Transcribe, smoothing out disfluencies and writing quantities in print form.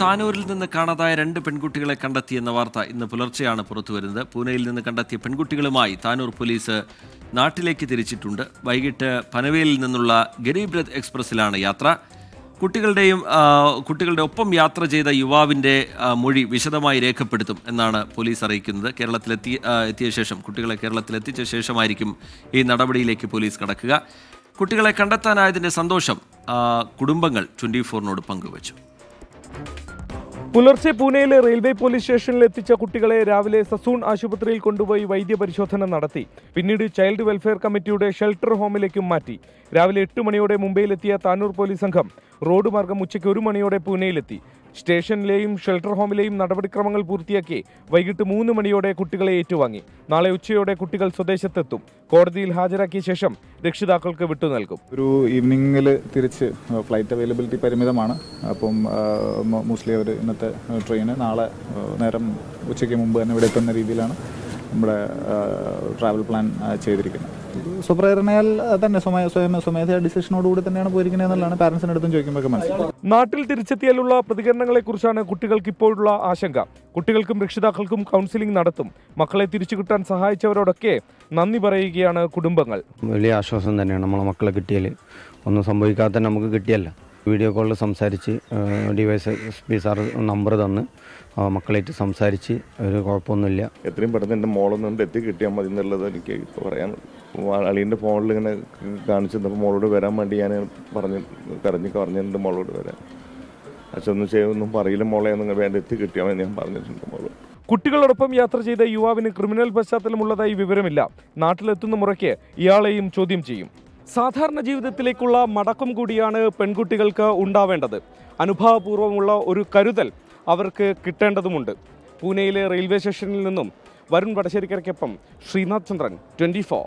താനൂരിൽ നിന്ന് കാണാതായ 2 പെൺകുട്ടികളെ കണ്ടെത്തിയെന്ന വാർത്ത ഇന്ന് പുലർച്ചെയാണ് പുറത്തുവരുന്നത്. പൂനെയിൽ നിന്ന് കണ്ടെത്തിയ പെൺകുട്ടികളുമായി താനൂർ പോലീസ് നാട്ടിലേക്ക് തിരിച്ചിട്ടുണ്ട്. വൈകിട്ട് പനവേലിൽ നിന്നുള്ള ഗരീബ് രഥ് എക്സ്പ്രസിലാണ് യാത്ര. കുട്ടികളുടെ ഒപ്പം യാത്ര ചെയ്ത യുവാവിൻ്റെ മൊഴി വിശദമായി രേഖപ്പെടുത്തും എന്നാണ് പോലീസ് അറിയിക്കുന്നത്. എത്തിയ ശേഷം കുട്ടികളെ കേരളത്തിലെത്തിച്ച ശേഷമായിരിക്കും ഈ നടപടിയിലേക്ക് പോലീസ് കടക്കുക. കുട്ടികളെ കണ്ടെത്താനായതിൻ്റെ സന്തോഷം കുടുംബങ്ങൾ 24-നോട് പങ്കുവച്ചു. പുലർച്ചെ പൂനെയിലെ റെയിൽവേ പോലീസ് സ്റ്റേഷനിൽ എത്തിച്ച കുട്ടികളെ രാവിലെ സസൂൺ ആശുപത്രിയിൽ കൊണ്ടുപോയി വൈദ്യപരിശോധന നടത്തി. പിന്നീട് ചൈൽഡ് വെൽഫെയർ കമ്മിറ്റിയുടെ ഷെൽട്ടർ ഹോമിലേക്കും മാറ്റി. രാവിലെ 8 മണിയോടെ മുംബൈയിലെത്തിയ താനൂർ പോലീസ് സംഘം റോഡ് മാർഗം ഉച്ചയ്ക്ക് 1 മണിയോടെ പൂനെയിലെത്തി. സ്റ്റേഷനിലെയും ഷെൽട്ടർ ഹോമിലെയും നടപടിക്രമങ്ങൾ പൂർത്തിയാക്കി വൈകിട്ട് 3 മണിയോടെ കുട്ടികളെ ഏറ്റുവാങ്ങി. നാളെ ഉച്ചയോടെ കുട്ടികൾ സ്വദേശത്തെത്തും. കോടതിയിൽ ഹാജരാക്കിയ ശേഷം രക്ഷിതാക്കൾക്ക് വിട്ടു നൽകും. ഒരു ഈവനിങ്ങിൽ തിരിച്ച് ഫ്ലൈറ്റ് അവൈലബിലിറ്റി പരിമിതമാണ്. അപ്പം മോസ്റ്റ്ലി അവർ ഇന്നത്തെ ട്രെയിന് നാളെ നേരം ഉച്ചയ്ക്ക് മുമ്പ് തന്നെ ഇവിടെ എത്തുന്ന രീതിയിലാണ് നമ്മുടെ ട്രാവൽ പ്ലാൻ ചെയ്തിരിക്കുന്നത്. സ്വപ്രേരണയാൽ തന്നെ സ്വമേധയാ ഡിസിഷനോടുകൂടി തന്നെയാണ് പോയിരിക്കുന്നത് എന്നുള്ളതാണ് പാരൻസിൻ്റെ അടുത്തും ചോദിക്കുമ്പോൾ മനസ്സിലാവും. നാട്ടിൽ തിരിച്ചെത്തിയാലുള്ള പ്രതികരണങ്ങളെക്കുറിച്ചാണ് കുട്ടികൾക്ക് ഇപ്പോഴുള്ള ആശങ്ക. കുട്ടികൾക്കും രക്ഷിതാക്കൾക്കും കൗൺസിലിംഗ് നടത്തും. മക്കളെ തിരിച്ചു കിട്ടാൻ സഹായിച്ചവരോടൊക്കെ നന്ദി പറയുകയാണ് കുടുംബങ്ങൾ. വലിയ ആശ്വാസം തന്നെയാണ്. നമ്മളെ മക്കളെ കിട്ടിയാൽ ഒന്നും സംഭവിക്കാതെ തന്നെ നമുക്ക് കിട്ടിയല്ല. വീഡിയോ കോളിൽ സംസാരിച്ച് DYSP സാർ നമ്പർ തന്ന് മക്കളായിട്ട് സംസാരിച്ച് ഒരു കുഴപ്പമൊന്നുമില്ല. എത്രയും പെട്ടെന്ന് എൻ്റെ മോളൊന്നും എത്തി കിട്ടിയാൽ മതി എന്നുള്ളത് എനിക്ക് ഇപ്പോൾ പറയാനുള്ളൂ. അളീൻ്റെ ഫോണിൽ ഇങ്ങനെ കാണിച്ചിരുന്നപ്പോൾ മോളോട് വരാൻ വേണ്ടി ഞാൻ പറഞ്ഞിട്ടുണ്ട് മോളോട് വരാൻ. അച്ഛനൊന്നും ചെയ്യൊന്നും പറയില്ല മോളെ ഒന്നും വേണ്ട എത്തി കിട്ടിയാൽ മതി ഞാൻ പറഞ്ഞിട്ടുണ്ട് മോളോട്. കുട്ടികളോടൊപ്പം യാത്ര ചെയ്ത യുവാവിന് ക്രിമിനൽ പശ്ചാത്തലമുള്ളതായി വിവരമില്ല. നാട്ടിലെത്തുന്ന മുറയ്ക്ക് ഇയാളെയും ചോദ്യം ചെയ്യും. സാധാരണ ജീവിതത്തിലേക്കുള്ള മടക്കം കൂടിയാണ് പെൺകുട്ടികൾക്ക് ഉണ്ടാവേണ്ടത്. അനുഭാവപൂർവ്വമുള്ള ഒരു കരുതൽ അവർക്ക് കിട്ടേണ്ടതുമുണ്ട്. പൂനെയിലെ റെയിൽവേ സ്റ്റേഷനിൽ നിന്നും വരുൺ വടശ്ശേരിക്കരയ്ക്കൊപ്പം ശ്രീനാഥ് ചന്ദ്രൻ, 24.